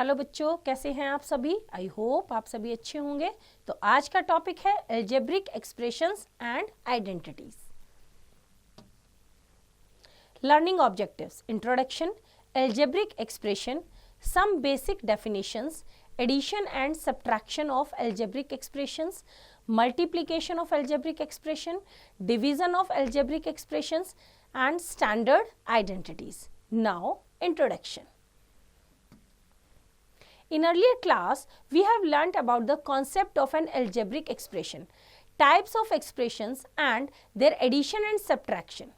Hello बच्चों, कैसे हैं आप सभी? आई होप आप सभी अच्छे होंगे। तो आज का टॉपिक है algebraic expressions and identities. Learning objectives, introduction, algebraic expression, some basic definitions, addition and subtraction of algebraic expressions, multiplication of algebraic expression, division of algebraic expressions and standard identities. Now, introduction. In earlier class, we have learnt about the concept of an algebraic expression, types of expressions and their addition and subtraction.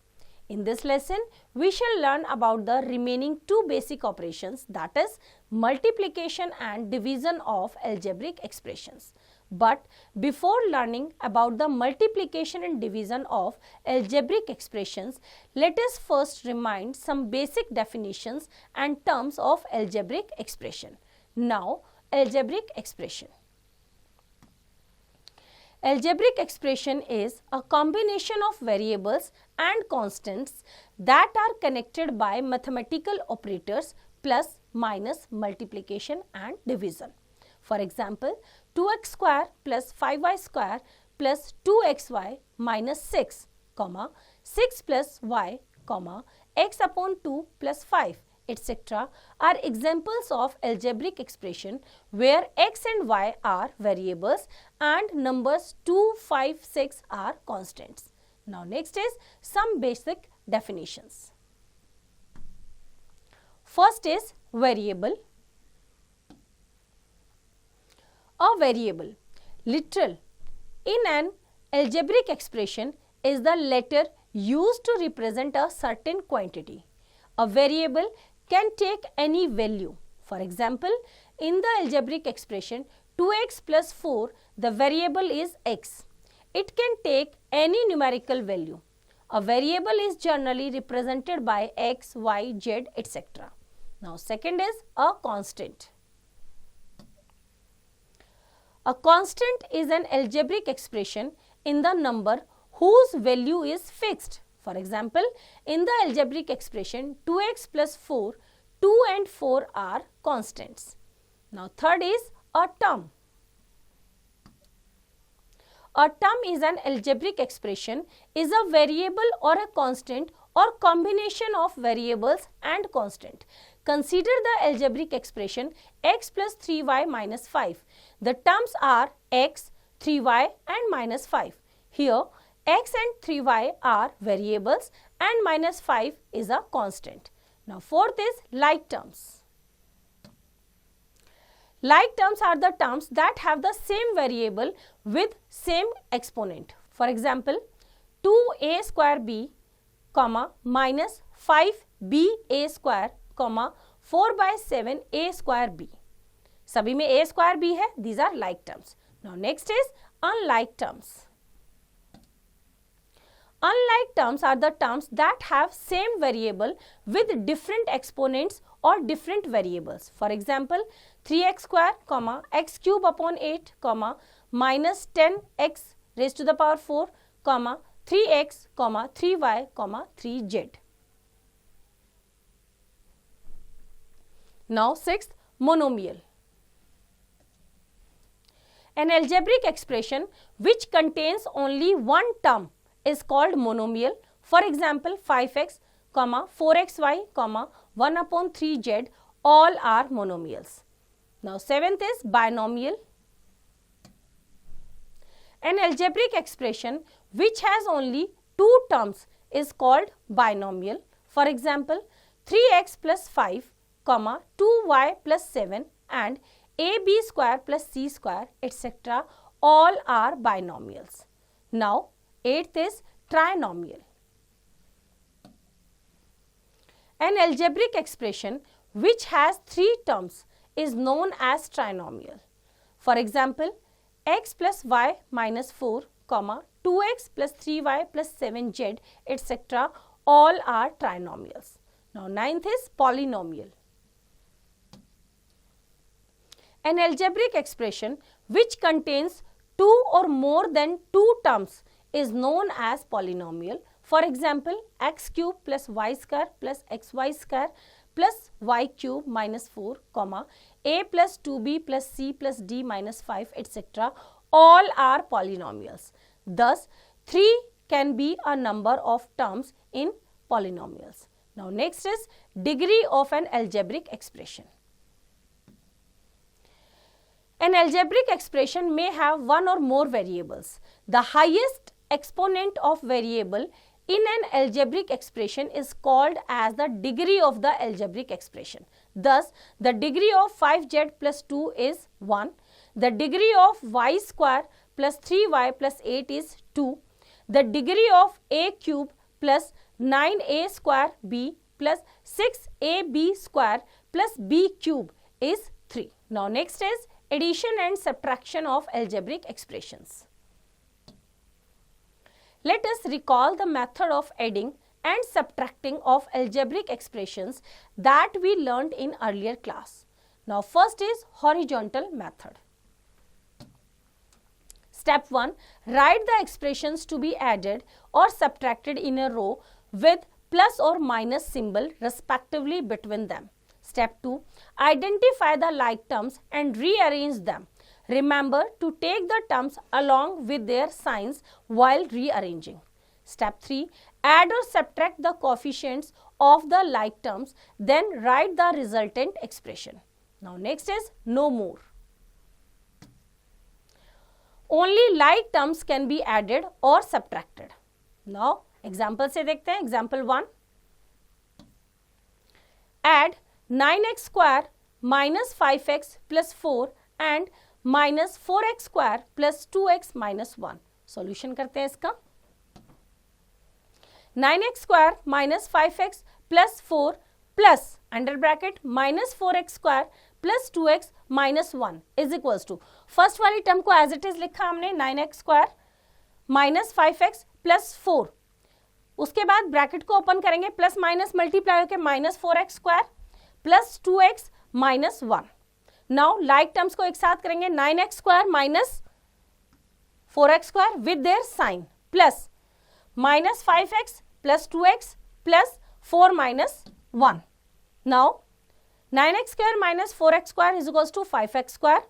In this lesson, we shall learn about the remaining two basic operations, that is multiplication and division of algebraic expressions. But before learning about the multiplication and division of algebraic expressions, let us first remind some basic definitions and terms of algebraic expression. Now, algebraic expression. Algebraic expression is a combination of variables and constants that are connected by mathematical operators plus minus multiplication and division. For example, 2x square plus 5y square plus 2xy minus 6, 6 plus y, x upon 2 plus 5, etc. are examples of algebraic expression where x and y are variables and numbers 2, 5, 6 are constants. Now next is some basic definitions. First is variable. A variable, literal, in an algebraic expression is the letter used to represent a certain quantity. A variable can take any value. For example, in the algebraic expression 2x plus 4, the variable is x. It can take any numerical value. A variable is generally represented by x, y, z, etc. Now, second is a constant. A constant is an algebraic expression in the number whose value is fixed. For example, in the algebraic expression 2x plus 4, 2 and 4 are constants. Now third is a term. A term is an algebraic expression, is a variable or a constant or combination of variables and constant. Consider the algebraic expression x plus 3y minus 5. The terms are x, 3y and minus 5. Here, x and 3y are variables and minus 5 is a constant. Now fourth is like terms. Like terms are the terms that have the same variable with same exponent. For example, 2a square b, minus 5ba square, 4 by 7 a square b. सभी में a square b है. These are like terms. Now next is unlike terms. Unlike terms are the terms that have same variable with different exponents or different variables. For example, 3x square, x cube upon 8, minus 10x raised to the power 4, 3x, 3y, 3z. Now sixth, monomial. An algebraic expression which contains only one term is called monomial. For example, 5x, 4xy, 1 upon 3z, all are monomials. Now seventh is binomial. An algebraic expression which has only two terms is called binomial. For example, 3x plus 5, 2y plus 7 and ab square plus c square, etc. all are binomials. Now eighth is trinomial. An algebraic expression which has three terms is known as trinomial. For example, x plus y minus 4, 2x plus 3y plus 7z, etc. all are trinomials. Now ninth is polynomial. An algebraic expression which contains two or more than two terms is known as polynomial. For example, x cube plus y square plus xy square plus y cube minus 4, a plus 2b plus c plus d minus 5 etc. all are polynomials. Thus 3 can be a number of terms in polynomials. Now next is degree of an algebraic expression. An algebraic expression may have one or more variables. The highest exponent of variable in an algebraic expression is called as the degree of the algebraic expression. Thus, the degree of 5z plus 2 is 1. The degree of y square plus 3y plus 8 is 2. The degree of a cube plus 9a square b plus 6ab square plus b cube is 3. Now, next is addition and subtraction of algebraic expressions. Let us recall the method of adding and subtracting of algebraic expressions that we learned in earlier class. Now first is horizontal method. Step 1. Write the expressions to be added or subtracted in a row with plus or minus symbol respectively between them. Step 2. Identify the like terms and rearrange them. Remember to take the terms along with their signs while rearranging. Step 3. Add or subtract the coefficients of the like terms, then write the resultant expression. Now next is no more. Only like terms can be added or subtracted. Now example से देखते हैं. Example 1. Add 9x square minus 5x plus 4 and minus 4x square plus 2x minus 1. Solution करते हैं इसका. 9x square minus 5x plus 4 plus under bracket minus 4x square plus 2x minus 1 is equals to first वाली term को as it is लिखा हमने 9x square minus 5x plus 4. उसके बाद bracket को ओपन करेंगे, प्लस माइनस मल्टीप्लाई होकर minus 4x square plus 2x minus 1. Now like terms को एक साथ करेंगे, 9x square minus 4x square with their sign plus minus 5x plus 2x plus 4 minus 1. Now 9x square minus 4x square is equals to 5x square.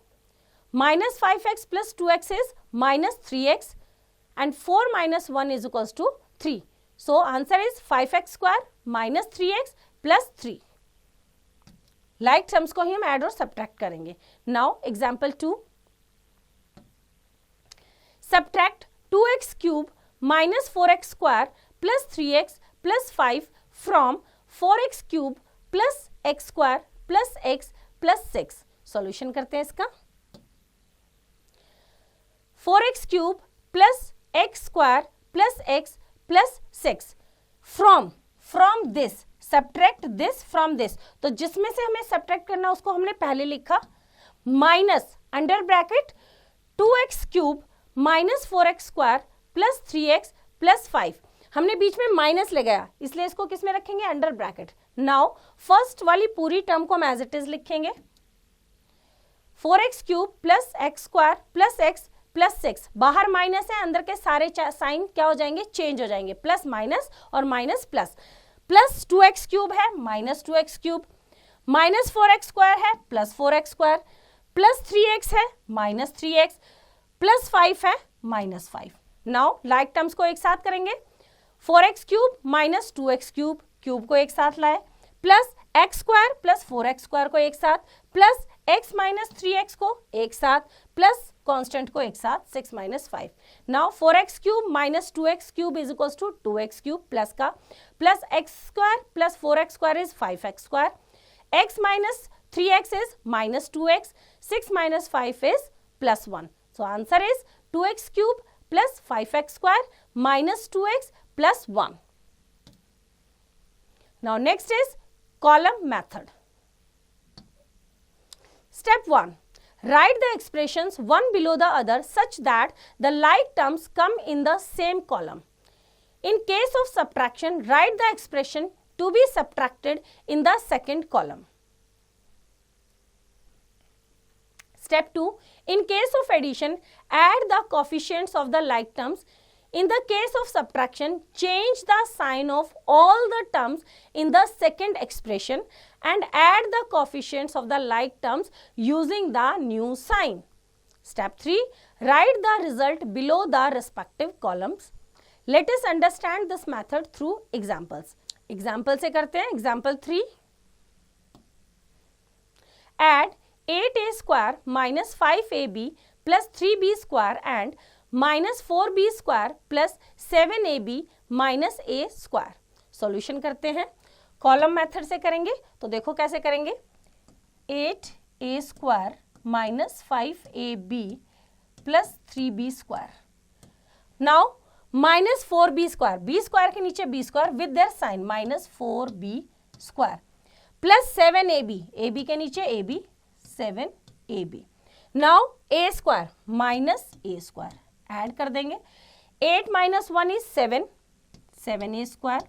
Minus 5x plus 2x is minus 3x and 4 minus 1 is equals to 3. So answer is 5x square minus 3x plus 3. Like terms को ही हम add और subtract करेंगे. Now example 2. Subtract 2x cube minus 4x square plus 3x plus 5 from 4x cube plus x square plus x plus 6. Solution करते हैं इसका. 4x cube plus x square plus x plus 6 from this subtract this from this. तो जिसमें से हमें subtract करना उसको हमने पहले लिखा minus under bracket 2x cube minus 4x square plus 3x plus 5. हमने बीच में माइनस लगाया इसलिए इसको किस में रखेंगे, अंडर ब्रैकेट. नाउ फर्स्ट वाली पूरी टर्म को हम एज इट इज लिखेंगे 4x cube plus x square plus x plus 6. बाहर माइनस है, अंदर के सारे साइन क्या हो जाएंगे, चेंज हो जाएंगे. प्लस माइनस और minus plus. Plus 2x cube है minus 2x cube, minus 4x square है plus 4x square, plus 3x है माइनस 3x, प्लस 5 है माइनस 5. नाउ लाइक टर्म्स को एक साथ करेंगे. 4x cube minus 2x cube, cube को एक साथ लाए, plus x square plus 4x square को एक साथ, प्लस x माइनस 3x को एक साथ, प्लस कांस्टेंट को एक साथ 6 minus 5. Now 4x cube minus 2x cube is equals to 2x cube plus का plus x square plus 4x square is 5x square, x minus 3x is minus 2x, 6 minus 5 is plus 1. So answer is 2x cube plus 5x square minus 2x plus 1. Now next is column method. Step 1. Write the expressions one below the other such that the like terms come in the same column. In case of subtraction, write the expression to be subtracted in the second column. Step 2. In case of addition, add the coefficients of the like terms. In the case of subtraction, change the sign of all the terms in the second expression and add the coefficients of the like terms using the new sign. Step 3. Write the result below the respective columns. Let us understand this method through examples. Example से करते हैं. Example 3. Add 8a square minus 5ab plus 3b square and minus 4b square plus 7ab minus a square. Solution करते हैं. Column method से करेंगे. तो देखो कैसे करेंगे. 8a square minus 5ab plus 3b square. Now minus 4b square, b square के नीचे b square with their sign, minus 4b square plus 7ab, ab के नीचे ab, 7ab. Now a square minus a square add कर देंगे. 8 minus 1 is 7, 7a square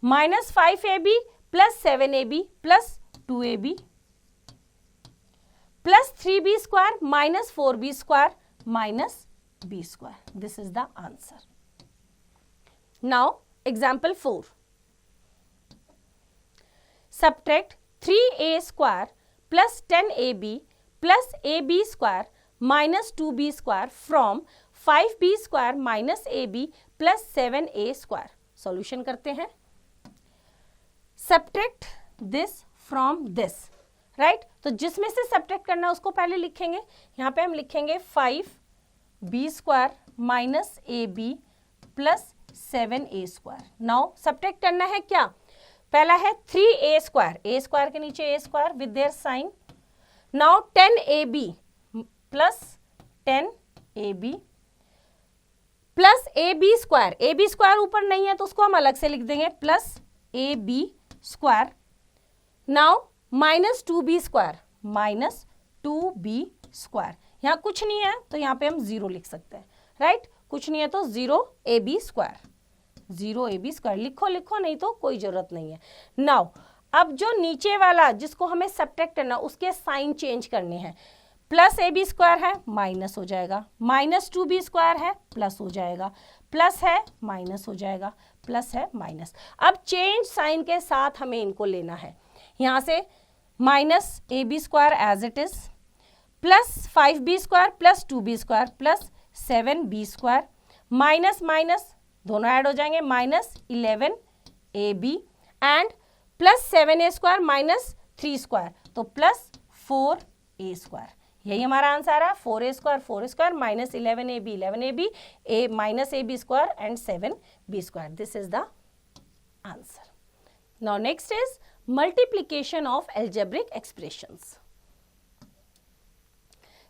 minus 5ab plus 7ab plus 2ab plus 3b square minus 4b square minus b square. This is the answer. Now example 4. Subtract 3a square plus 10ab plus ab square minus 2b square from 5b square minus ab plus 7a square. Solution करते हैं. Subtract this from this. Right? तो जिसमें से subtract करना है उसको पहले लिखेंगे. यहाँ पे हम लिखेंगे 5b square minus ab plus 7a square. Now subtract करना है क्या. पहला है 3a स्क्वायर, a स्क्वायर के नीचे a square with their sign. Now 10ab plus 10ab plus ab square, ab square ऊपर नहीं है तो उसको हम अलग से लिख देंगे, plus ab square. Now minus 2b square, minus 2b square. यहाँ कुछ नहीं है तो यहाँ पे हम 0 लिख सकते हैं. राइट? कुछ नहीं है तो 0ab स्क्वायर, 0ab स्क्वायर लिखो, लिखो नहीं तो कोई जरूरत नहीं है. नाउ अब जो नीचे वाला जिसको हमें सब्ट्रैक्ट करना उसके साइन चेंज करने हैं. प्लस ab स्क्वायर है माइनस हो जाएगा, माइनस 2b स्क्वायर है प्लस हो जाएगा, प्लस है माइनस हो जाएगा, प्लस है माइनस. अब चेंज साइन के साथ हमें इनको लेना है. यहाँ से minus ab square as it is plus 5b square plus 2b square plus 7b square minus minus दोनों ऐड हो जाएंगे, minus 11ab and plus 7a square minus 3 square तो प्लस 4a स्क्वायर. यही हमारा आंसर है. 4a square minus 11ab a minus ab square and 7b square. This is the answer. Now next is multiplication of algebraic expressions.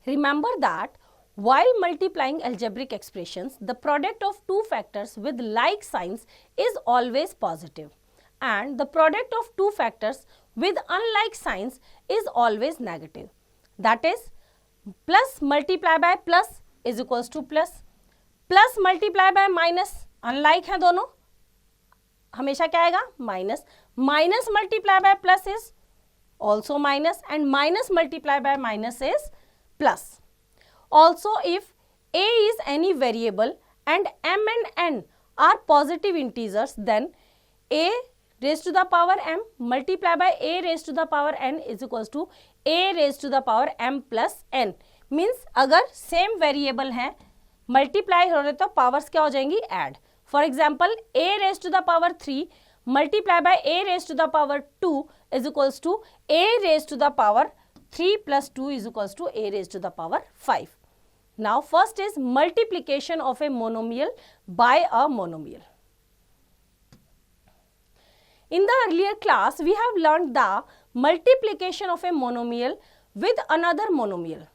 Remember that while multiplying algebraic expressions, the product of two factors with like signs is always positive and the product of two factors with unlike signs is always negative. That is, plus multiply by plus is equals to plus, plus multiply by minus, unlike है दोनों, हमेशा क्या आएगा minus, minus multiply by plus is also minus and minus multiply by minus is plus. Also, if a is any variable and m and n are positive integers, then a raised to the power m multiply by a raised to the power n is equals to a raised to the power m plus n. Means अगर same variable है multiply हो रहे तो powers क्या हो जाएंगी add. For example, a raised to the power 3 multiply by a raised to the power 2 is equals to a raised to the power 3 plus 2 is equals to a raised to the power 5. Now first is multiplication of a monomial by a monomial. In the earlier class we have learned the multiplication of a monomial with another monomial.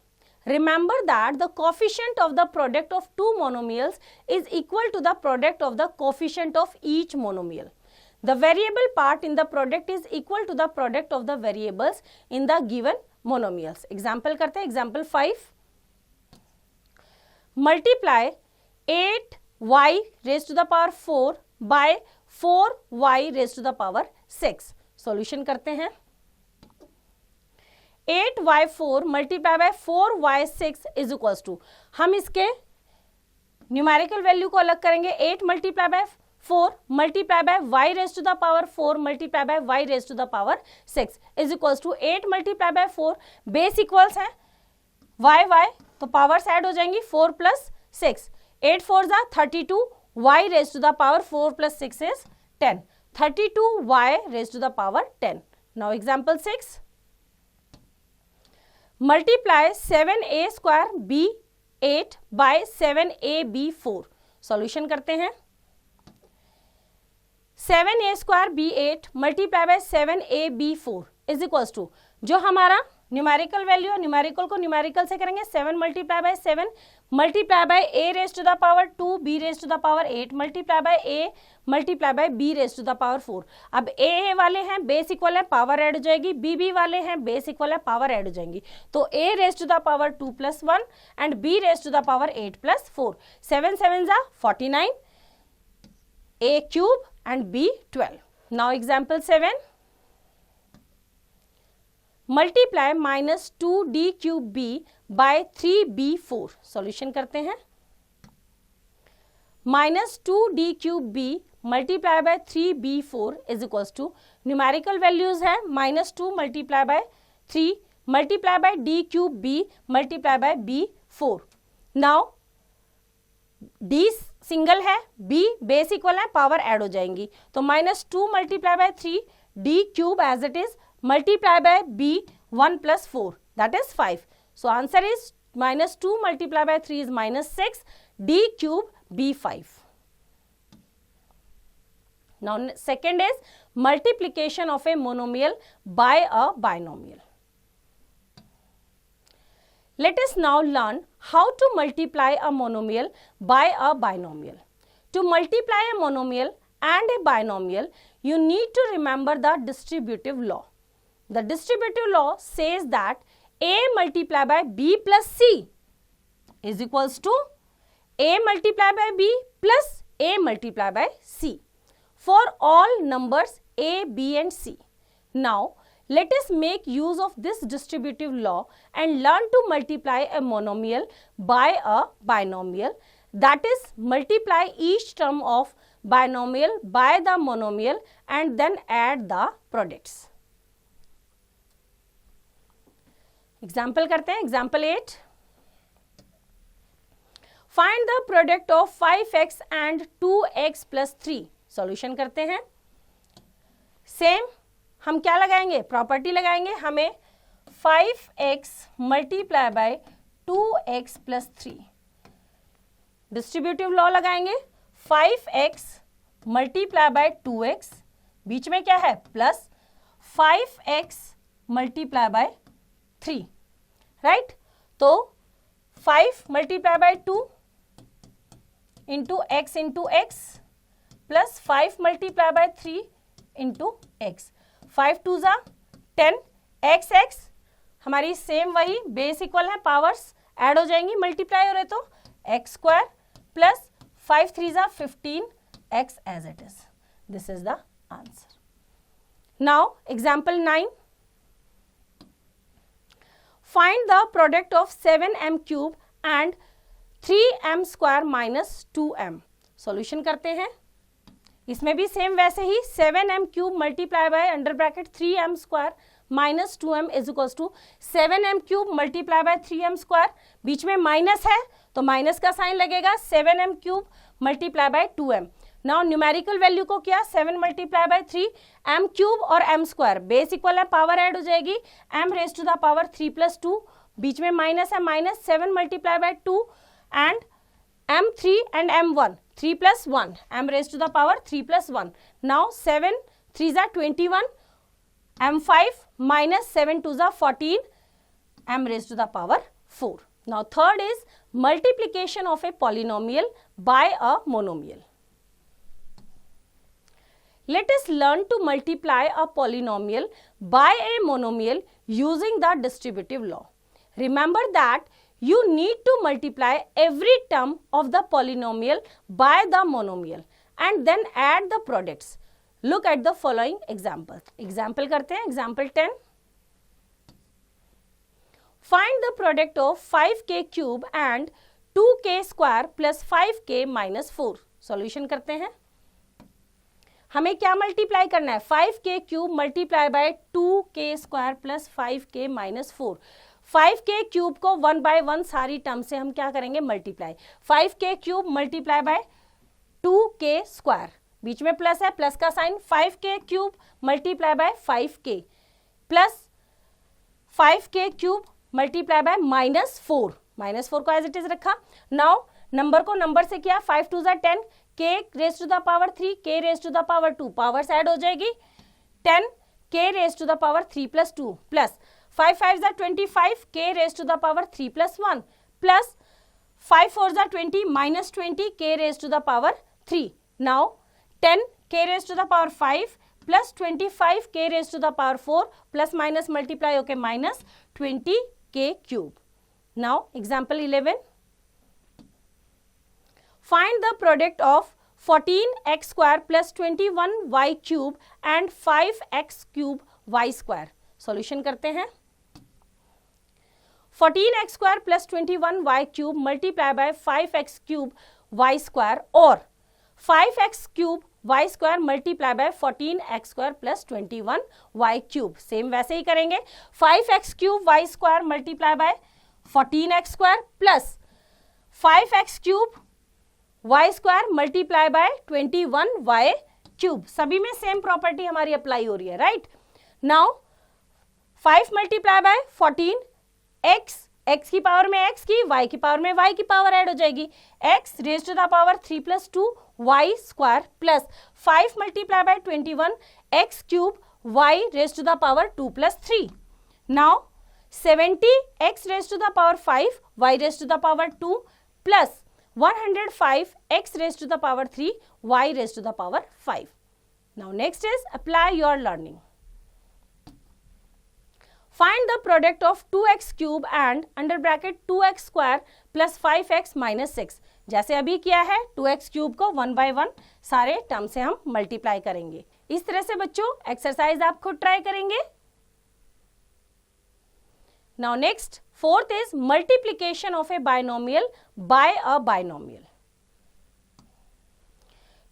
Remember that the coefficient of the product of two monomials is equal to the product of the coefficient of each monomial. The variable part in the product is equal to the product of the variables in the given monomials. Example करते हैं. Example 5. Multiply 8y raised to the power 4 by 4y raised to the power 6. Solution करते हैं. 8y4 multiply by 4y6 is equals to, हम इसके numerical value को अलग करेंगे. 8 multiply by 4 multiply by y raised to the power 4 multiply by y raised to the power 6 is equals to 8 multiply by 4 base equals है y तो powers add हो जाएंगी 4 plus 6 8 4 जा 32 y raised to the power 4 plus 6 is 10 32 y raised to the power 10. Now example 6 multiply 7a square b 8 by 7ab 4 solution करते हैं 7a square b 8 multiply by 7ab 4 is equals to जो हमारा numerical value है numerical को numerical से करेंगे 7 multiply by 7 multiply by a raise to the power 2 b raise to the power 8 multiply by a multiply by b raise to the power 4. अब a वाले हैं base equal है power add हो जाएगी b वाले हैं बेस इक्वल है power add हो जाएंगी तो a raise to the power 2 plus 1 and b raise to the power 8 plus 4 7 7 जा 49 a cube and b 12. Now example 7 multiply minus 2d cube b by 3b 4 solution करते हैं minus 2d cube b multiply by 3b 4 is equals to numerical values है minus 2 multiply by 3 multiply by d cube b multiply by b 4. Now d single है b base equal है power add हो जाएंगी तो minus 2 multiply by 3 d cube as it is multiply by b 1 plus 4 that is 5 so answer is minus 2 multiply by 3 is minus 6 d cube b 5. Now second is multiplication of a monomial by a binomial. Let us now learn how to multiply a monomial by a binomial. To multiply a monomial and a binomial, you need to remember the distributive law. The distributive law says that a multiplied by b plus c is equals to a multiplied by b plus a multiplied by c for all numbers a, b and c. Now, let us make use of this distributive law and learn to multiply a monomial by a binomial, that is multiply each term of binomial by the monomial and then add the products. Example करते हैं example 8. Find the product of 5x and 2x plus 3. Solution करते हैं same हम क्या लगाएंगे property लगाएंगे हमें 5x multiply by 2x plus 3 distributive law लगाएंगे 5x मल्टीप्लाई बाय 2x बीच में क्या है plus 5x multiply by 3 right तो 5 multiply by 2 into x plus 5 multiply by 3 into x 5 2 जा 10 x हमारी सेम वही बेस इक्वल है पावर्स ऐड हो जाएंगी मल्टीप्लाई हो रहे तो x स्क्वायर प्लस 5 3 जा 15 x as it is this is the answer. Now example 9 find the product of 7m cube and 3m square minus 2m. Solution करते हैं इसमें भी सेम वैसे ही 7m cube multiply by under bracket 3m square minus 2m is equals to 7m cube multiply by 3m square बीच में minus है तो माइनस का साइन लगेगा 7m cube multiply by 2m. Now numerical value को किया 7 मल्टीप्लाई बाय 3 m क्यूब और m square base equal है पावर ऐड हो जाएगी m raise to the power 3 plus 2 बीच में माइनस है minus 7 multiply by 2 and m3 and m1 3 plus 1 m raised to the power 3 plus 1. Now 7 3 are 21 m5 minus 7 2 are 14 m raised to the power 4. Now third is multiplication of a polynomial by a monomial. Let us learn to multiply a polynomial by a monomial using the distributive law. Remember that you need to multiply every term of the polynomial by the monomial and then add the products. Look at the following examples. Example करते हैं example 10. Find the product of 5k cube and 2k square plus 5k minus 4. Solution करते हैं हमें क्या multiply करना है, 5k cube multiply by 2k square plus 5k minus 4। 5k cube को 1 bye 1 सारी टर्म से हम क्या करेंगे, multiply. 5k cube multiply by 2k square, बीच में प्लस है, प्लस का sign. 5k cube multiply by 5k plus 5k cube multiply by minus 4, minus 4 को एज इट इज रखा। नाउ नंबर को नंबर से किया, 5 2 10, k raise to the power 3, k raise to the power 2, powers add हो जाएगी 10, k raise to the power 3 plus 2 plus 5 5 25, k raise to the power 3 plus 1 plus 5 4 20 minus 20, k raise to the power 3। Now 10 k raise to the power 5 plus 25 k raise to the power 4 plus minus multiply होके minus 20 k cube. Now example 11, find the product of 14x square plus 21y cube and 5x cube y square। Solution करते हैं। 14x square plus 21y cube multiply by 5x cube y square और 5x cube y square multiply by 14x square plus 21y cube। Same वैसे ही करेंगे। 5x cube y square multiply by 14x square plus 5x cube y square multiply by 21y cube. सभी में same property हमारी apply हो रही है, right. Now 5 multiply by 14, x की power में x की, y की पावर में y की पावर ऐड हो जाएगी, x raise to the power 3 plus 2 y square plus 5 multiply by 21 x cube y raise to the power 2 plus 3। Now 70 x raise to the power 5 y raise to the power 2 plus 105 x raised to the power 3 y raised to the power 5. Now next is apply your learning. Find the product of 2x cube and under bracket 2x square plus 5x minus 6। जैसे अभी किया है 2x cube को 1 by 1 सारे term से हम multiply करेंगे। इस तरह से बच्चों एक्सरसाइज आप खुद ट्राई करेंगे। Now next, fourth is multiplication of a binomial by a binomial.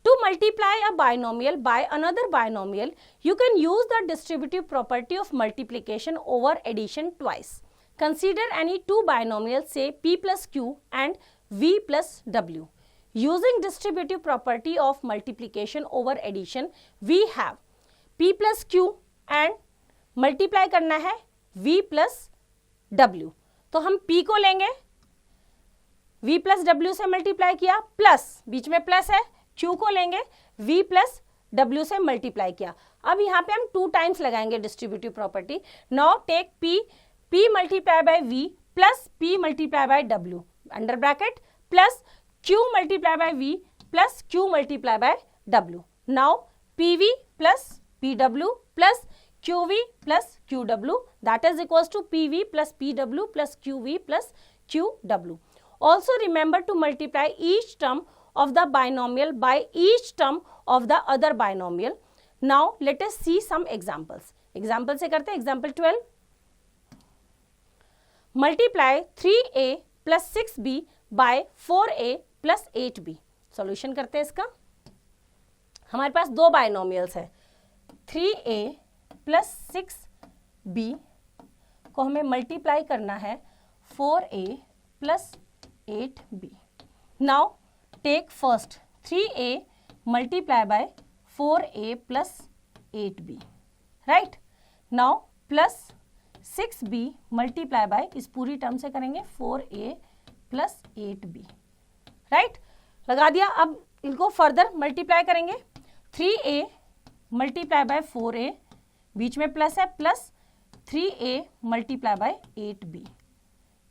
To multiply a binomial by another binomial, you can use the distributive property of multiplication over addition twice. Consider any two binomials, say p plus q and v plus w. Using distributive property of multiplication over addition, we have p plus q and multiply करना है v plus w। तो हम p को लेंगे, v plus w से multiply किया, plus बीच में प्लस है, q को लेंगे, v प्लस w से मल्टीप्लाई किया। अब यहाँ पे हम 2 टाइम्स लगाएंगे distributive property. Now take p multiply by v plus p multiply by w under bracket plus q multiply by v plus q multiply by w। Now pv plus pw plus qv plus qw, that is equals to pv plus pw plus qv plus qw. Also remember to multiply each term of the binomial by each term of the other binomial. Now let us see some examples. Example से करते हैं। Example 12, multiply 3a plus 6b by 4a plus 8b। Solution करते हैं इसका। हमारे पास दो binomials है, 3a plus 6b को हमें मल्टीप्लाई करना है 4a plus 8b। Now take first 3a multiply by 4a plus 8b, right. Now plus 6b multiply by, इस पूरी टर्म से करेंगे 4a प्लस 8b, राइट। लगा दिया। अब इनको फर्दर मल्टीप्लाई करेंगे, 3a मल्टीप्लाई बाय 4a, बीच में प्लस है, plus 3a multiply by 8b।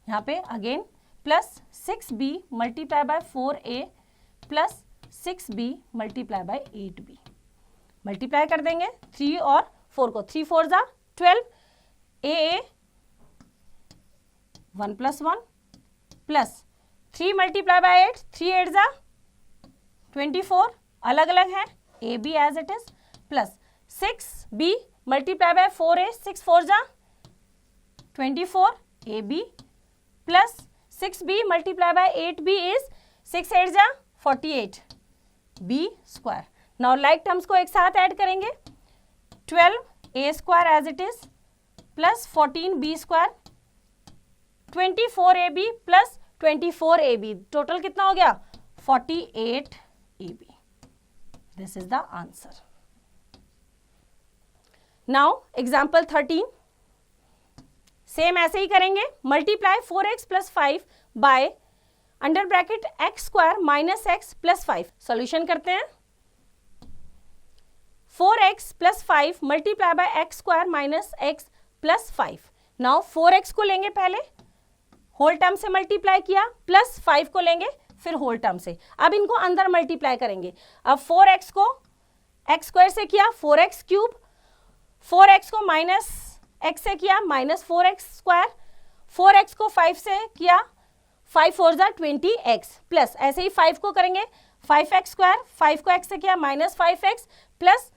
यहाँ पे again plus 6b multiply by 4a plus 6b multiply by 8b। Multiply कर देंगे 3 और 4 को, 3 4 जा 12, a 1 plus 1 plus 3 multiply by 8, 3 8 जा 24, अलग अलग है, a b as it is, plus 6b multiply by 4a, 6 4 जा 24 ab plus 6b multiply by 8b is 6 8 जा 48 b square. Now like terms को एक साथ ऐड करेंगे, 12a square as it is plus 14b square, 24ab plus 24ab, total कितना हो गया 48ab. This is the answer. Now example 13, same ऐसे ही करेंगे. Multiply 4x plus 5 by under bracket x square minus x plus 5. Solution करते हैं. 4x plus 5 multiply by x square minus x plus 5. Now 4x को लेंगे, पहले whole term से multiply किया, प्लस 5 को लेंगे फिर होल टर्म से. अब इनको अंदर मल्टीप्लाई करेंगे. अब 4x को x स्क्वायर से किया 4x क्यूब, 4x को माइनस x से किया माइनस 4x स्क्वायर, 4x को 5 से किया 5 4 जा 20x प्लस ऐसे ही 5 को करेंगे 5x स्क्वायर, 5 को x से किया माइनस 5x प्लस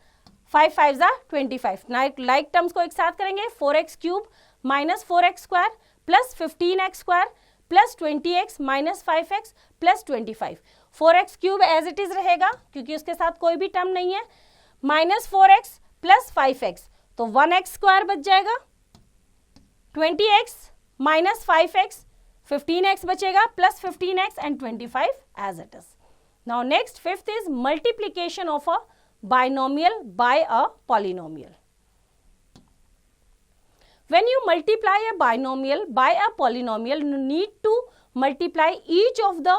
5 5 जा 25. लाइक टर्म्स को एक साथ करेंगे. 4x cube minus 4x square plus 15x square plus 20x minus 5x plus 25. 4x cube as it is रहेगा क्योंकि उसके साथ कोई भी टर्म नहीं है, माइनस 4x प्लस 5x, तो 1x स्क्वायर बच जाएगा, 20x माइनस 5x, 15x बचेगा plus 15x and 25 as it is. Now next fifth is multiplication of a binomial by a polynomial. When you multiply a binomial by a polynomial, you need to multiply each of the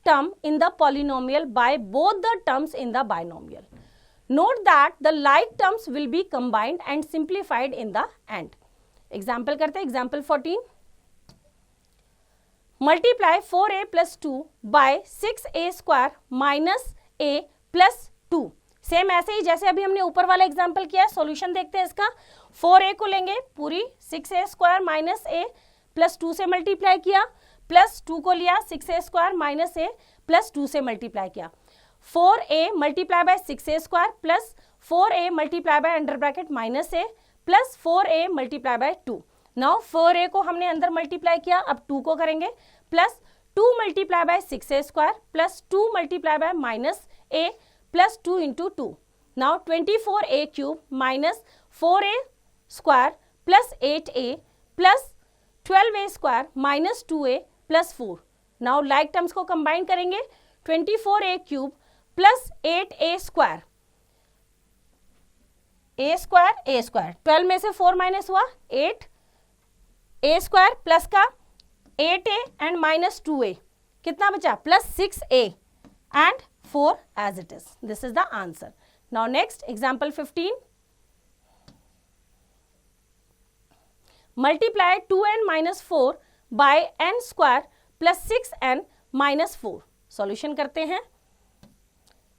term in the polynomial by both the terms in the binomial. Note that the like terms will be combined and simplified in the end. Example करते हैं. Example 14. Multiply 4a plus 2 by 6a square minus a plus 2. Same ऐसे ही जैसे अभी हमने ऊपर वाला example किया है. सॉल्यूशन देखते हैं इसका. 4a को लेंगे पूरी 6a square minus a plus 2 से मल्टीप्लाई किया, प्लस 2 को लिया 6a square minus a plus 2 से मल्टीप्लाई किया. 4a multiply by 6a square plus 4a multiply by under bracket minus a plus 4a multiply by 2. Now 4a को हमने अंदर multiply किया, अब 2 को करेंगे plus 2 multiply bye 6a square plus 2 multiply by minus a plus 2 into 2. Now 24a cube minus 4a square plus 8a plus 12a square minus 2a plus 4. Now like terms को combine करेंगे. 24a cube plus 8a square. a square 12 में से 4 minus हुआ 8, a square plus का 8a and minus 2a कितना बचा plus 6a and 4 as it is. This is the answer. Now next example 15. Multiply 2n minus 4 by n square plus 6n minus 4. Solution करते हैं.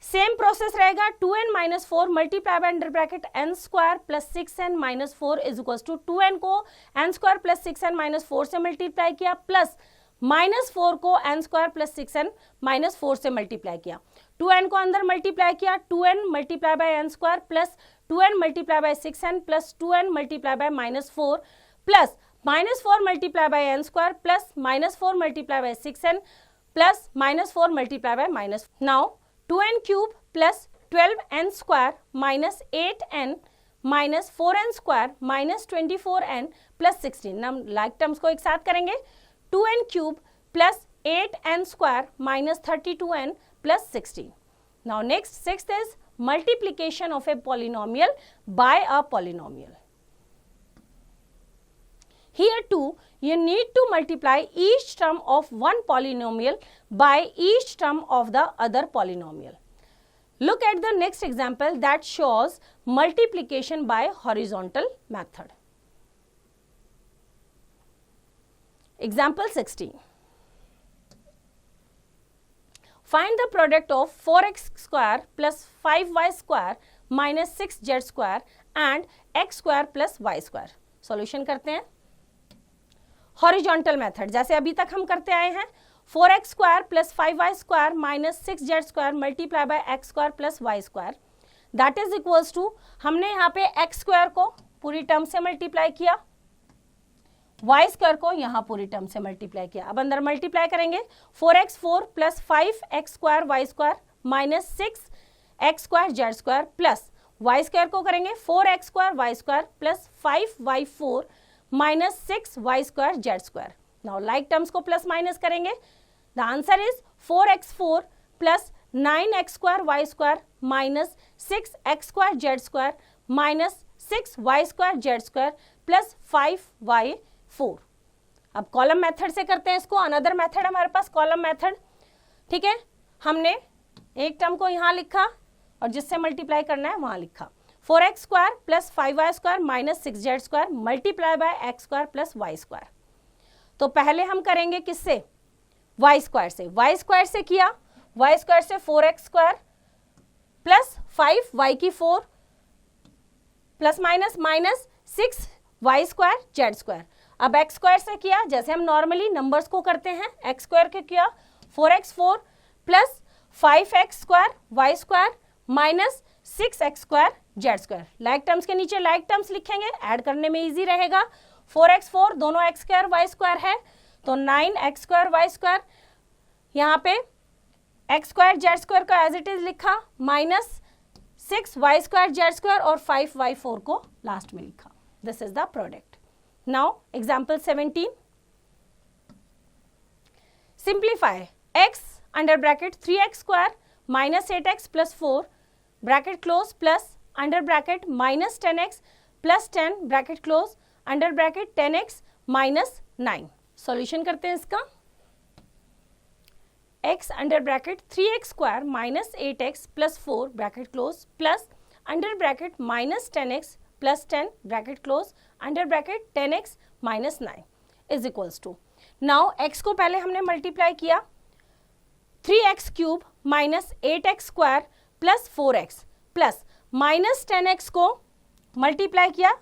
Same process रहेगा. 2n minus 4 multiply by under bracket n square plus 6n minus 4 is equal to 2n को n square plus 6n minus 4 से multiply किया plus minus 4 को n square plus 6n minus 4 से multiply किया. 2n को अंदर multiply किया, 2n multiply by n square plus 2n multiply by 6n plus 2n multiply by minus 4 plus minus 4 multiply bye n square plus minus 4 multiply bye 6n plus minus 4 multiply by minus. Now 2n cube plus 12n square minus 8n minus 4n square minus 24n plus 16. हम like terms को एक साथ करेंगे. 2n cube plus 8n square minus 32n plus 16. Now next sixth is multiplication of a polynomial by a polynomial. Here too you need to multiply each term of one polynomial by each term of the other polynomial. Look at the next example that shows multiplication by horizontal method. Example 16. Find the product of 4x square plus 5y square minus 6z square and x square plus y square. Solution करते हैं. Horizontal method जैसे अभी तक हम करते आए हैं. 4x square plus 5y square minus 6z square multiply by x square plus y square that is equals to, हमने यहाँ पे x स्क्वायर को पूरी टर्म से मल्टीप्लाई किया, y स्क्वायर को यहाँ पूरी टर्म से मल्टीप्लाई किया. अब अंदर मल्टीप्लाई करेंगे. 4x 4 plus 5x square y square minus 6 x square z square plus y square को करेंगे 4x square y square plus 5y4 minus 6y square z square. Now like terms को plus minus करेंगे. The answer is 4x4 plus 9x square y square minus 6x square z square minus 6y square z square plus 5y4. अब column method से करते हैं इसको. Another method हमारे पास column method. ठीक है, हमने एक टर्म को यहाँ लिखा और जिससे मल्टीप्लाई करना है वहां लिखा. 4x square plus 5y square minus 6z square multiply by x square plus y square. तो पहले हम करेंगे किससे? y स्क्वायर से. y स्क्वायर से किया, y स्क्वायर से 4x स्क्वायर प्लस 5y की 4 plus minus minus 6y square z square. अब x स्क्वायर से किया, जैसे हम नॉर्मली नंबर्स को करते हैं, x स्क्वायर के किया 4x4 plus 5x square y square minus 6x square z square. Like terms के नीचे लाइक टर्म्स लिखेंगे, ऐड करने में इजी रहेगा. 4x4 दोनों x स्क्वायर y स्क्वायर है तो 9x स्क्वायर y स्क्वायर. यहाँ पे x स्क्वायर जेड स्क्वायर का एज इट इज लिखा minus 6y square z square और 5y4 को लास्ट में लिखा. This is the product. Now example 17. Simplify x under bracket 3x square minus 8x plus 4 bracket close plus under bracket minus 10x plus 10 bracket close under bracket 10x minus 9. Solution करते हैं इसका. x under bracket 3x square minus 8x plus 4 bracket close plus under bracket minus 10x plus 10 bracket close under bracket 10x minus 9 is equals to. Now x को पहले हमने multiply किया 3x cube minus 8x square plus 4x plus minus 10x को multiply किया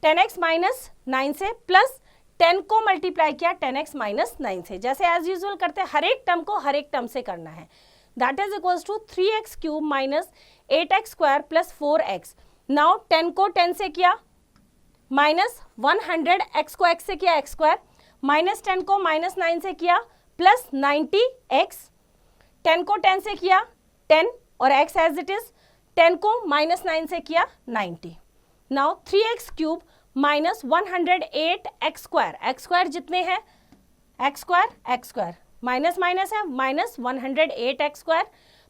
10x minus 9 से plus 10 को multiply किया 10x minus 9 से. जैसे एज यूजुअल करते हैं, हर एक टर्म को हर एक टर्म से करना है. That is equals to 3x cube minus 8x square plus 4x. Now 10 को 10 से किया माइनस 100, x को x से किया x स्क्वायर, माइनस 10 को माइनस 9 से किया प्लस 90x. 10 को 10 से किया 10 और x एज इट इज, 10 को माइनस 9 से किया 90. Now 3x cube minus 108 x square. x square जितने हैं x स्क्वायर माइनस माइनस है minus 108 x square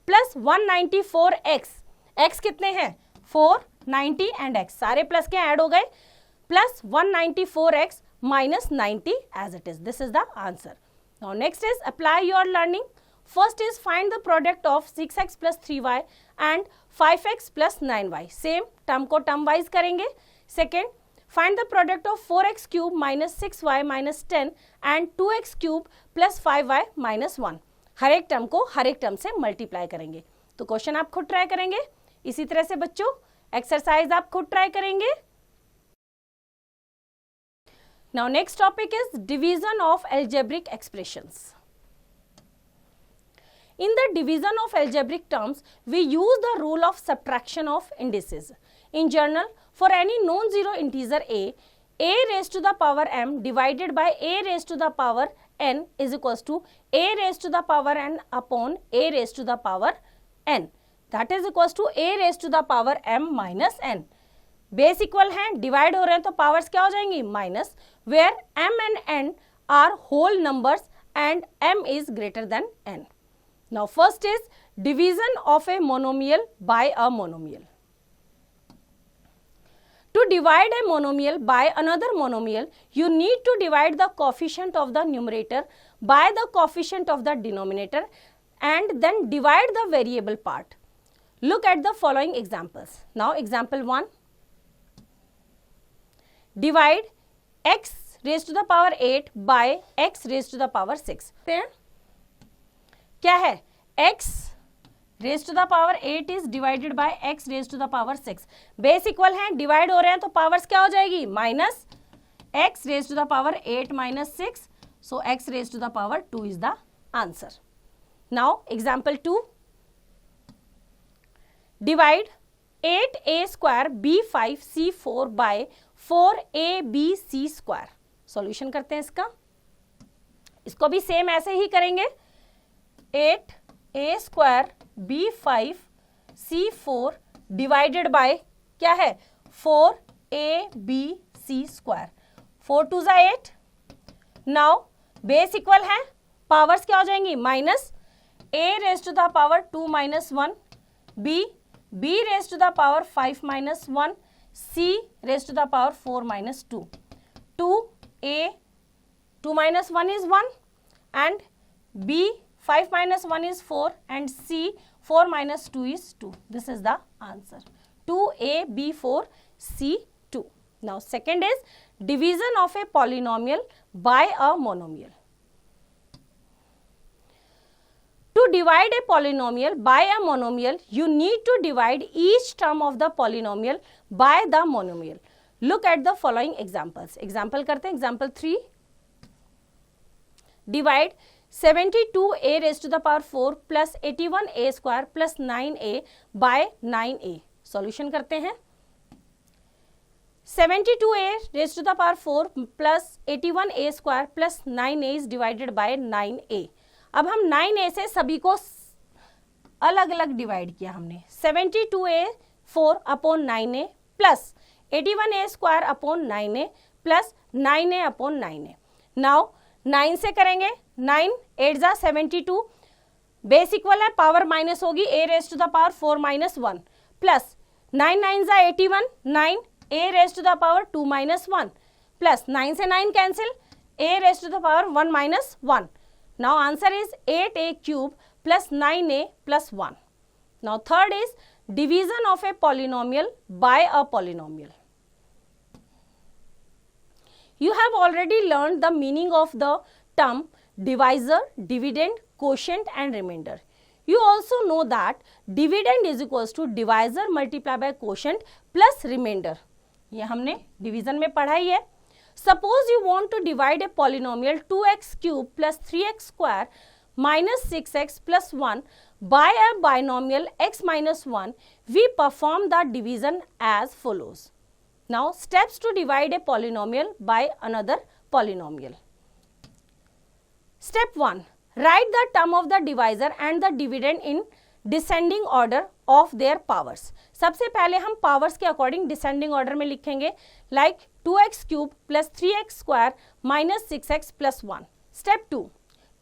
plus 194x. x कितने हैं 4, 90 एंड x सारे प्लस के ऐड हो गए plus 194x minus 90 as it is. This is the answer. Now next is apply your learning. First is find the product of 6x plus 3y and 5x plus 9y. Same term को term wise करेंगे. Second, find the product of 4x cube minus 6y minus 10 and 2x cube plus 5y minus 1. हर एक term को हर एक term से multiply करेंगे. तो question आप खुद ट्राई करेंगे. इसी तरह से बच्चों एक्सरसाइज आप खुद ट्राई करेंगे. Now next topic is division of algebraic expressions. In the division of algebraic terms, we use the rule of subtraction of indices. In general, for any non-zero integer a raised to the power m divided by a raised to the power n is equals to a raised to the power n upon a raised to the power n. That is equals to a raised to the power m minus n. Base equal हैं, divide हो रहे हैं तो powers क्या हो जाएंगी minus. Where m and n are whole numbers and m is greater than n. Now first is division of a monomial by a monomial. To divide a monomial by another monomial, you need to divide the coefficient of the numerator by the coefficient of the denominator and then divide the variable part. Look at the following examples. Now example 1. Divide x raised to the power 8 by x raised to the power 6. क्या है x raise to the power 8 is divided by x raise to the power 6. Base equal हैं, divide हो रहे हैं तो powers क्या हो जाएगी minus x raise to the power 8 minus 6. So x raise to the power 2 is the answer. Now example 2. Divide 8a square b5c4 by 4abc square. Solution करते हैं इसका. इसको भी सेम ऐसे ही करेंगे. 8a square b5 C4 divided by क्या है 4ABC स्क्वायर, 4 2 ज़ा 8। नाउ बेस इक्वल है, पावर्स क्या हो जाएंगी minus a raise to the power 2 minus 1, b raise to the power 5 minus 1, c raise to the power 4 minus 2, 2a 2 minus 1 is 1 and b 5 minus 1 is 4 and c 4 minus 2 is 2. This is the answer. 2a b 4 c 2. Now second is division of a polynomial by a monomial. To divide a polynomial by a monomial, you need to divide each term of the polynomial by the monomial. Look at the following examples. Example करते हैं, example 3. Divide 72a raised to the power 4 plus 81a square plus 9a by 9a. Solution करते हैं. 72a raised to the power 4 plus 81a square plus 9a is divided by 9a. अब हम 9a से सभी को अलग अलग डिवाइड किया हमने. 72a 4 upon 9a plus 81a square upon 9a plus 9a upon 9a. Now 9 से करेंगे, 9 8 जा 72, बेस इक्वल है, पावर माइनस होगी a raise to the power 4 minus 1 plus 9 9 जा 81, 9 a raise to the power 2 minus 1 plus 9 से 9 cancel, a raise to the power 1 minus 1. Now answer is 8a cube plus 9a plus 1. Now third is division of a polynomial bye a polynomial. You have already learned the meaning of the term divisor, dividend, quotient and remainder. You also know that dividend is equals to divisor multiplied by quotient plus remainder. ये हमने division में पढ़ा ही है. Suppose you want to divide a polynomial 2x cube plus 3x square minus 6x plus 1 by a binomial x minus 1. We perform the division as follows. Now steps to divide a polynomial by another polynomial. Step 1. Write the term of the divisor and the dividend in descending order of their powers. सबसे पहले हम powers के according descending order में लिखेंगे, like 2x cube plus 3x square minus 6x plus 1. Step 2.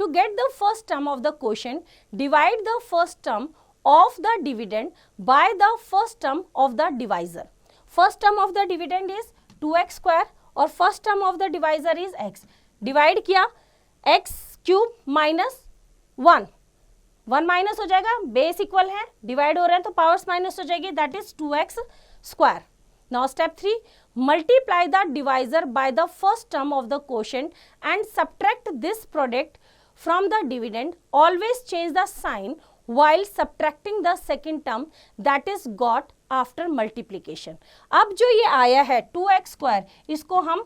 To get the first term of the quotient, divide the first term of the dividend by the first term of the divisor. First term of the dividend is 2x square और first term of the divisor is x. Divide किया, x cube minus 1, 1 minus हो जाएगा, base equal है, divide हो रहे हैं तो powers minus हो जाएगी, that is 2x square. Now step 3, multiply the divisor by the first term of the quotient and subtract this product from the dividend. Always change the sign while subtracting the second term that is got after multiplication. अब जो ये आया है 2x square, इसको हम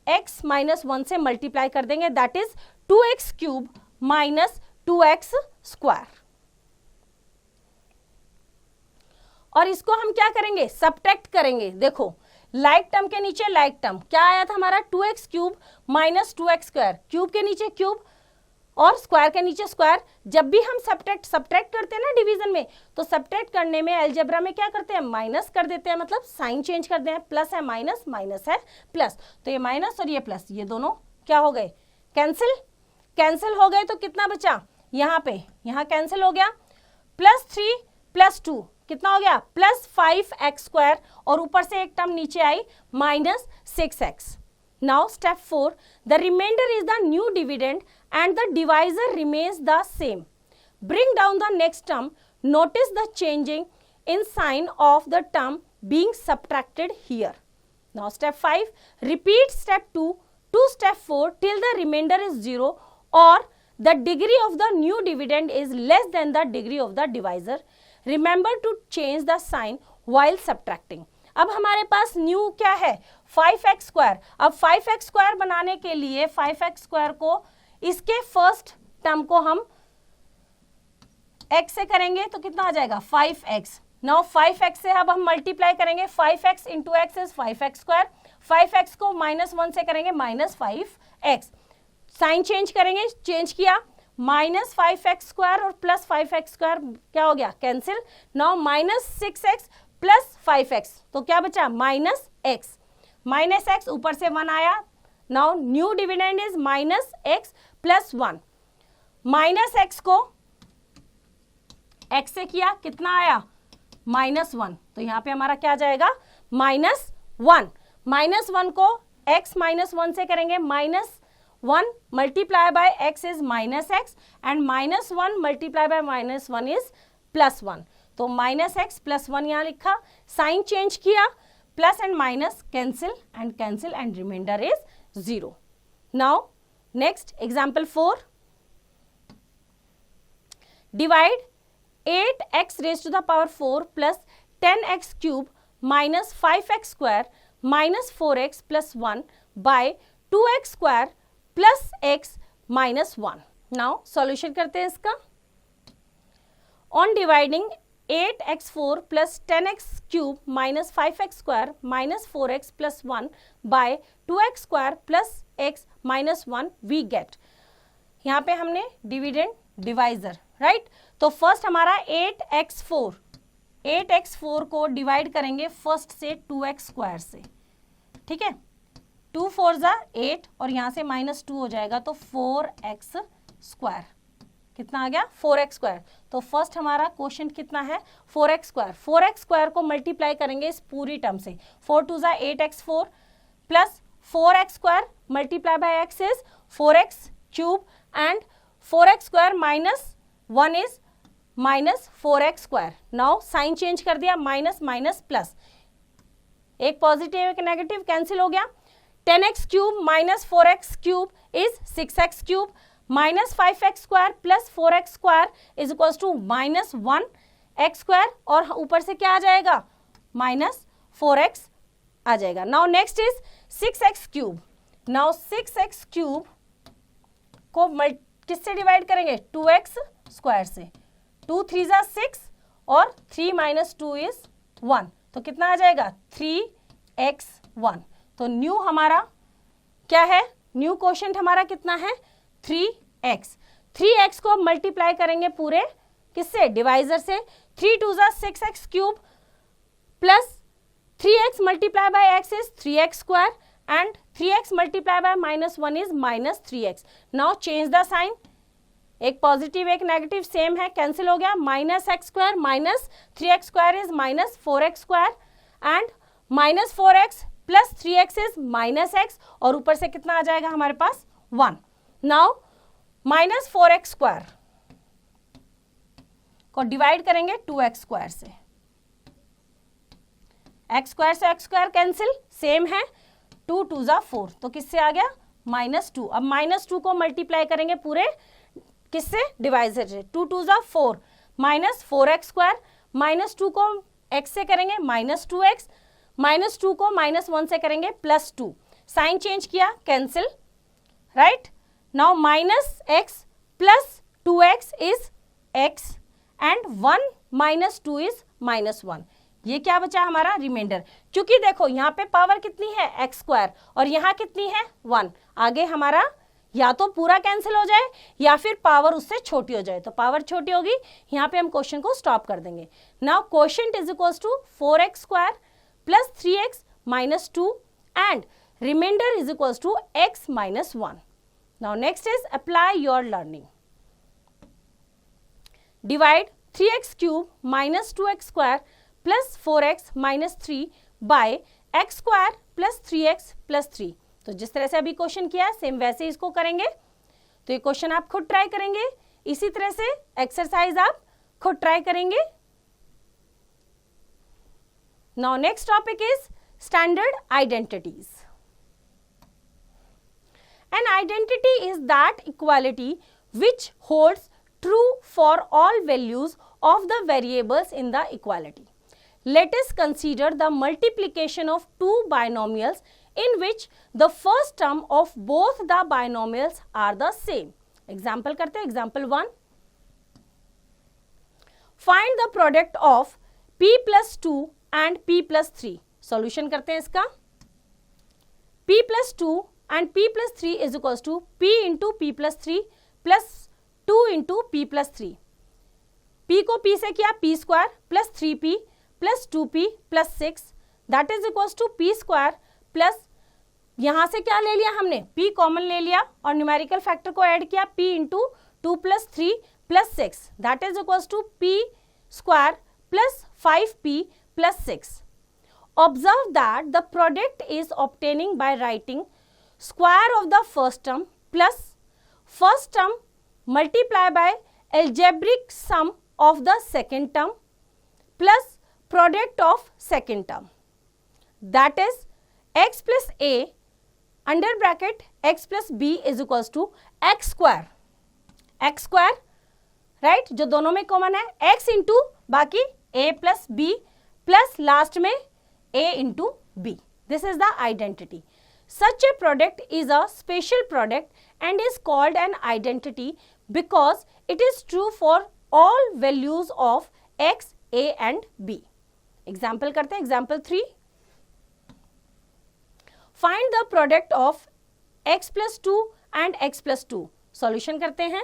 x minus 1 से multiply कर देंगे, that is 2x cube minus 2x square. और इसको हम क्या करेंगे, सब्ट्रैक्ट करेंगे. देखो लाइक टर्म के नीचे लाइक टर्म, क्या आया था हमारा 2x cube minus 2x square, cube के नीचे क्यूब और स्क्वायर के नीचे स्क्वायर. जब भी हम सब्ट्रैक्ट करते हैं ना डिवीजन में, तो सब्ट्रैक्ट करने में अलजेब्रा में क्या करते हैं, माइनस कर देते हैं, मतलब साइन चेंज करते हैं. प्लस है माइनस, माइनस है प्लस, तो ये माइनस और ये प्लस, ये दोनों क्या हो गए, कैंसिल हो गए. तो कितना बचा यहाँ पे, यहाँ कैंसिल हो गया. प्लस 3 प्लस 2 कितना हो गया, प्लस 5x स्क्वायर और ऊपर से एक टर्म नीचे आई minus 6x. Now step 4, the remainder is the new dividend and the divisor remains the same. Bring down the next term. Notice the changing in sign of the term being subtracted here. Now step 5, repeat step 2 to step 4 till the remainder is 0 or the degree of the new dividend is less than the degree of the divisor. Remember to change the sign while subtracting. अब हमारे पास new क्या है, 5x square. अब 5x square बनाने के लिए 5x square को इसके फर्स्ट टर्म को हम x से करेंगे तो कितना आ जाएगा 5x. नाउ 5x से अब हम मल्टीप्लाई करेंगे, 5x into x is 5x square. 5x को -1 से करेंगे -5x. साइन चेंज करेंगे, चेंज किया, माइनस 5x² और प्लस 5x² क्या हो गया, cancel. Now minus 6x plus 5x, तो क्या बचा, माइनस x। माइनस x ऊपर से 1 आया। Now new dividend is minus x plus 1। Minus x को x से किया, कितना आया, -1, तो यहां पे हमारा क्या जाएगा, -1। -1 को x -1 से करेंगे, -1 multiply by x is -x and -1 multiply by -1 is +1, तो -x +1 यहां लिखा, साइन चेंज किया, plus and minus cancel and remainder is 0। Now next example 4, divide 8x raised to the power 4 plus 10x cube minus 5x square minus 4x plus 1 by 2x square plus x minus 1। Now solution करते हैं इसका। On dividing 8x4 plus 10x cube minus 5x square minus 4x plus 1 by 2x square plus x minus 1 we get। यहाँ पे हमने dividend divisor, right, तो first हमारा 8x4 को divide करेंगे फर्स्ट से 2x स्क्वायर से, ठीक है, 2 4 जा 8 और यहां से -2 हो जाएगा, तो 4x स्क्वायर, कितना आ गया, 4x स्क्वायर। तो फर्स्ट हमारा क्वेश्चन कितना है, 4x स्क्वायर। 4x स्क्वायर को मल्टीप्लाई करेंगे इस पूरी टर्म से, 4 2 जा 8x4 plus 4x square multiply by x is 4x cube and 4x square -1 is -4x square. Now sign change कर दिया, माइनस माइनस प्लस, एक पॉजिटिव एक नेगेटिव कैंसिल हो गया। 10x cube minus 4x cube is 6x cube minus 5x square plus 4x square is equal to -1x square और ऊपर से क्या आ जाएगा, -4x आ जाएगा। Now next is 6x cube. Now 6x cube को किससे डिवाइड करेंगे, 2x स्क्वायर से, 2 3 जा 6 और 3 - 2 इज 1, तो कितना आ जाएगा, 3x1। तो न्यू हमारा क्या है, न्यू क्वोशिएंट हमारा कितना है, 3x। 3x को मल्टीप्लाई करेंगे पूरे किससे, डिवाइजर से, 3 2 जा 6x cube plus 3x multiply by x is 3x square and 3x multiplied by -1 is -3x। Now change the sign, एक पॉजिटिव एक नेगेटिव सेम है, कैंसिल हो गया, -x square minus 3x square is -4x square and -4x plus 3x is -x और ऊपर से कितना आ जाएगा हमारे पास, 1। नाउ -4x स्क्वायर को डिवाइड करेंगे 2x स्क्वायर से, x स्क्वायर से x स्क्वायर कैंसिल, सेम है, 2 2 जा 4, तो किससे आ गया, -2। अब -2 को मल्टीप्लाई करेंगे पूरे किससे, डिवाइजर से, 2 2 जा 4 -4x स्क्वायर, -2 को x से करेंगे -2x, -2 को -1 से करेंगे +2, साइन चेंज किया, cancel, right. Now -x plus 2x is x and 1 - 2 is -1, ये क्या बचा हमारा, रिमाइंडर। क्योंकि देखो यहाँ पे पावर कितनी है, x स्क्वायर, और यहाँ कितनी है, 1, आगे हमारा या तो पूरा कैंसिल हो जाए या फिर पावर उससे छोटी हो जाए, तो पावर छोटी होगी, यहाँ पे हम क्वेश्चन को स्टॉप कर देंगे। Now quotient is equals to 4x square plus 3x -2 and remainder is equals to x -1। Now next is apply your learning. Divide 3x cube -2x square plus 4x -3 by x square plus 3x plus 3। तो जिस तरह से अभी question किया same वैसे ही इसको करेंगे, तो ये क्वेश्चन आप खुद ट्राई करेंगे, इसी तरह से एक्सरसाइज आप खुद ट्राई करेंगे। Now next topic is standard identities. An identity is that equality which holds true for all values of the variables in the equality. Let us consider the multiplication of two binomials in which the first term of both the binomials are the same. Example करते हैं, example 1. Find the product of p plus 2 and p plus 3. Solution करते हैं इसका. p plus 2 and p plus 3 is equals to p into p plus 3 plus 2 into p plus 3, p को p से किया p square plus 3p plus 2p plus 6 that is equal to p square plus, यहां से क्या ले लिया हमने, p common ले लिया और न्यूमेरिकल फैक्टर को ऐड किया, p into 2 plus 3 plus 6 that is equal to p square plus 5p plus 6. Observe that the product is obtaining by writing square of the first term plus first term multiply by algebraic sum of the second term plus product of second term, that is x plus a under bracket x plus b is equals to x square, right, जो दोनों में common है, x into बाकी a plus b plus last में a into b. This is the identity. Such a product is a special product and is called an identity because it is true for all values of x, a and b. Example करते हैं, example 3. Find the product of x plus 2 and x plus 2. Solution करते हैं.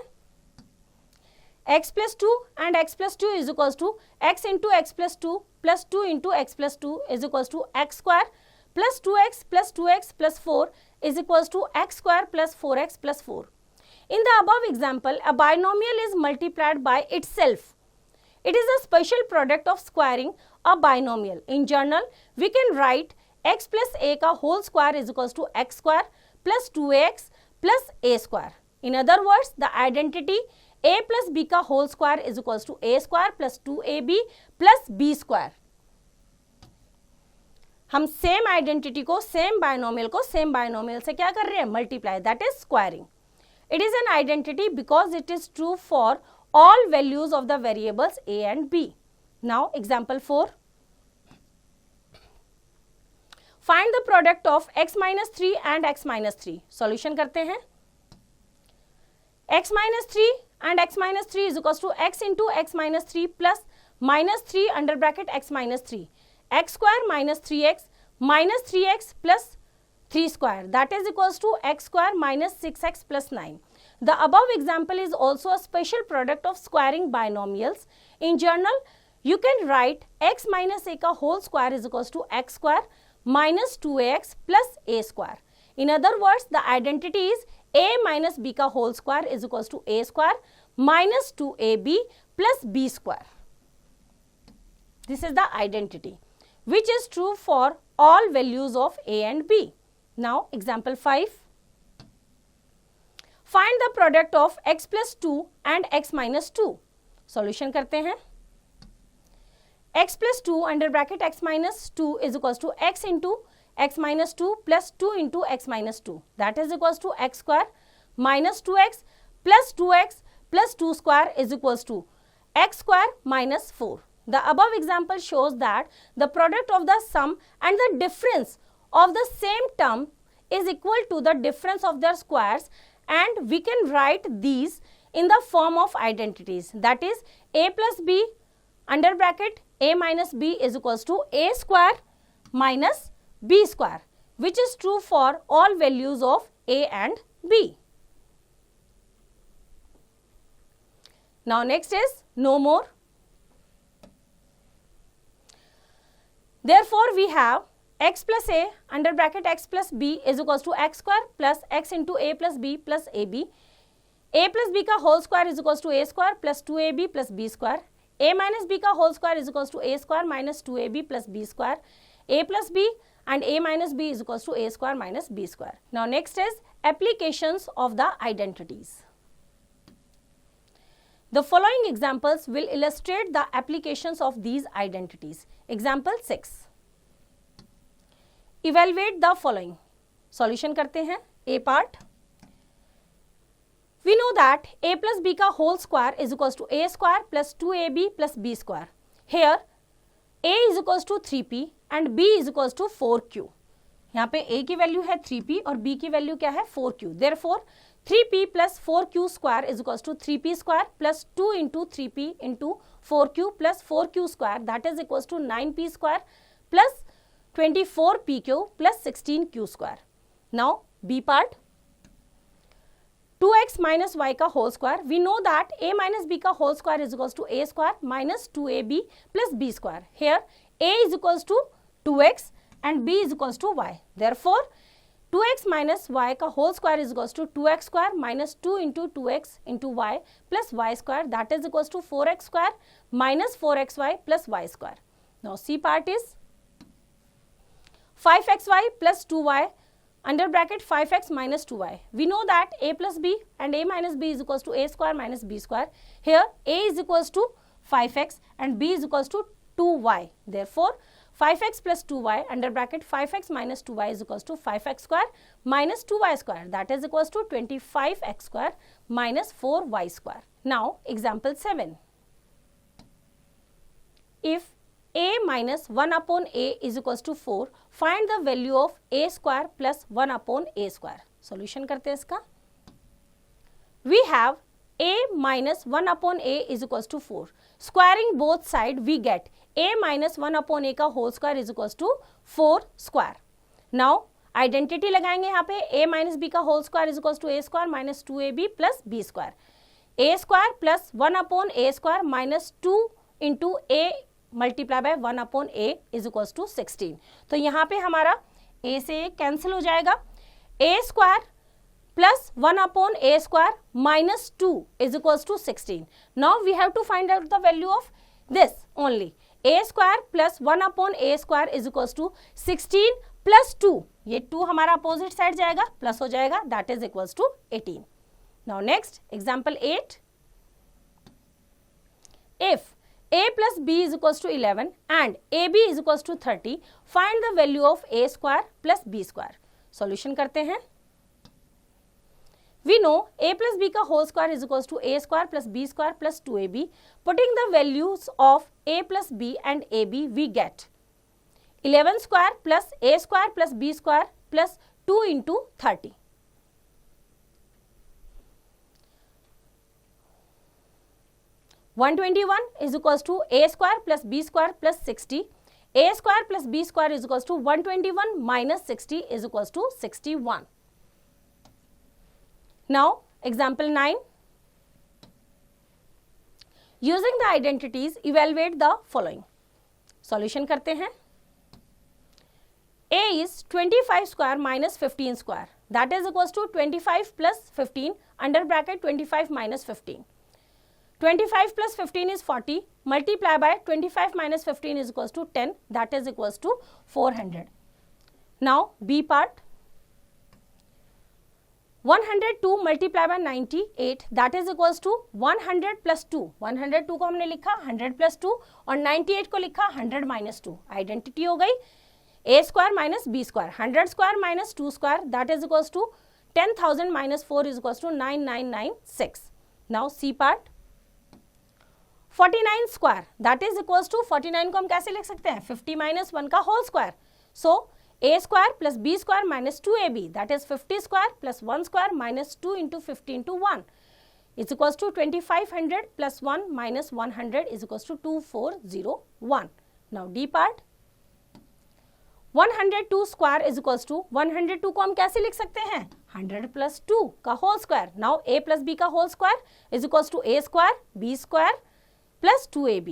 x plus 2 and x plus 2 is equals to x into x plus 2 plus 2 into x plus 2 is equals to x square plus 2x plus 2x plus 4 is equals to x square plus 4x plus 4. In the above example, a binomial is multiplied by itself. It is a special product of squaring a binomial. In general, we can write x plus a का whole square is equals to x square plus 2ax plus a square. In other words, the identity a plus b का whole square is equals to a square plus 2ab plus b square. हम same identity को, same binomial को same binomial से क्या कर रहे हैं, multiply, that is squaring. It is an identity because it is true for all values of the variables a and b. Now example 4. Find the product of x minus 3 and x minus 3. Solution करते हैं. x minus 3 and x minus 3 is equals to x into x minus 3 plus minus 3 under bracket x minus 3, x square minus 3x plus 3 square, that is equals to x square minus 6x plus 9. The above example is also a special product of squaring binomials. In general, you can write x minus a का whole square is equals to x square minus 2ax plus a square. In other words, the identity is a minus b का whole square is equals to a square minus 2ab plus b square. This is the identity which is true for all values of a and b. Now example 5. Find the product of x plus 2 and x minus 2. Solution करते हैं. x plus 2 under bracket x minus 2 is equals to x into x minus 2 plus 2 into x minus 2, that is equals to x square minus 2x plus 2 square is equals to x square minus 4. The above example shows that the product of the sum and the difference of the same term is equal to the difference of their squares, and we can write these in the form of identities, that is a plus b under bracket a minus b is equals to a square minus b square, which is true for all values of a and b. Now next is no more. Therefore, we have x plus a under bracket x plus b is equals to x square plus x into a plus b plus ab. A plus b का whole square is equals to a square plus 2ab plus b square. A minus b का whole square is equals to a square minus 2ab plus b square. A plus b and a minus b is equals to a square minus b square. Now next is applications of the identities. The following examples will illustrate the applications of these identities. Example 6. Evaluate the following. Solution करते हैं. A part. We know that a plus b का whole square is equals to a square plus 2ab plus b square. Here a is equals to 3p and b is equals to 4q. यहाँ पे a की value है 3p और b की value क्या है 4q. Therefore 3p plus 4q square is equals to 3p square plus 2 into 3p into 4q plus 4q square, that is equals to 9p square plus 24pq plus 16q square. Now b part. 2x minus y का whole square, we know that a minus b का whole square is equals to a square minus 2ab plus b square. Here a is equals to 2x and b is equals to y. Therefore 2x minus y का whole square is equals to 2x square minus 2 into 2x into y plus y square, that is equals to 4x square minus 4xy plus y square. Now C part is 5xy plus 2y under bracket 5x minus 2y. We know that a plus b and a minus b is equals to a square minus b square. Here a is equals to 5x and b is equals to 2y. Therefore 5x plus 2y under bracket 5x minus 2y is equals to 5x square minus 2y square, that is equals to 25x square minus 4y square. Now example 7. If a minus 1 upon a is equals to 4, find the value of a square plus 1 upon a square. Solution करते हैं इसका. We have a minus 1 upon a is equals to 4. Squaring both side we get a minus 1 upon a का whole square is equals to 4 square. Now identity लगाएंगे यहाँ पे a minus b का whole square is equals to a square minus 2ab plus b square. a square plus 1 upon a square minus 2 into a multiply by 1 upon a is equals to 16. तो यहाँ पे हमारा a से a cancel हो जाएगा. a square plus 1 upon a square minus 2 is equals to 16. Now we have to find out the value of this only. a square plus 1 upon a square is equals to 16 plus 2. ये 2 हमारा opposite side जाएगा, plus हो जाएगा, that is equals to 18. Now next example 8. If a plus b is equals to 11 and ab is equals to 30, find the value of a square plus b square. Solution करते हैं. We know a plus b का whole square is equals to a square plus b square plus 2ab. Putting the values of a plus b and ab, we get 11 square plus a square plus b square plus 2 into 30. 121 is equals to a square plus b square plus 60. a square plus b square is equals to 121 minus 60 is equals to 61. Now example 9. Using the identities, evaluate the following. Solution करते हैं. a is 25 square minus 15 square, that is equals to 25 plus 15 under bracket 25 minus 15. 25 plus 15 is 40, multiply by 25 minus 15 is equals to 10, that is equals to 400. Now B part. 102 multiply by 98, that is equals to 100 plus 2. 102 को हमने लिखा 100 plus 2 और 98 को लिखा 100 minus 2. Identity हो गई a square minus b square. 100 square minus 2 square, that is equals to 10,000 minus 4 is equals to 9996. Now C part. 49 square, that is equals to 49 को हम कैसे लिख सकते हैं 50 माइनस 1 का whole square. So a square plus b square minus 2ab, that is 50 square plus 1 square minus 2 into 50 into 1 is equals to 2500 plus 1 minus 100 is equals to 2401. Now D part. 102 square is equals to 102 को हम कैसे लिख सकते हैं 100 plus 2 का whole square. Now a प्लस b का whole square is equals to a square b square plus 2ab,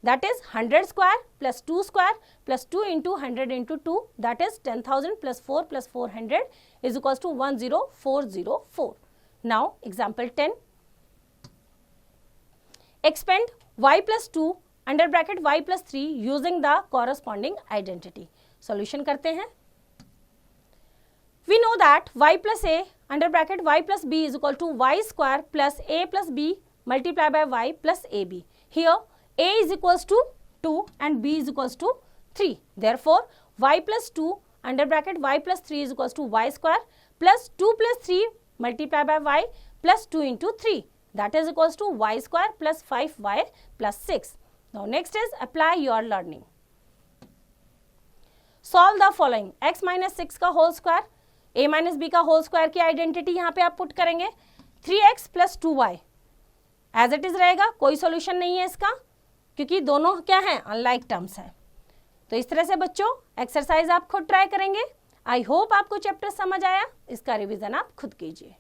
that is 100 square plus 2 square plus 2 into 100 into 2, that is 10,000 plus 4 plus 400 is equals to 10404. Now example 10. Expand y plus 2 under bracket y plus 3 using the corresponding identity. Solution करते हैं. We know that y plus a under bracket y plus b is equal to y square plus a plus b multiplied by y plus ab. Here a is equals to 2 and b is equals to 3. Therefore y plus 2 under bracket y plus 3 is equals to y square plus 2 plus 3 multiplied by y plus 2 into 3, that is equals to y square plus 5y plus 6. Now next is apply your learning. Solve the following. x minus 6 का whole square, a minus b का whole square की identity यहाँ पे आप put करेंगे. 3x plus 2y as it is रहेगा, कोई solution नहीं है इसका क्योंकि दोनों क्या हैं अनलाइक टर्म्स हैं. तो इस तरह से बच्चों एक्सरसाइज आप खुद ट्राई करेंगे. आई होप आपको चैप्टर समझ आया. इसका रिवीजन आप खुद कीजिए.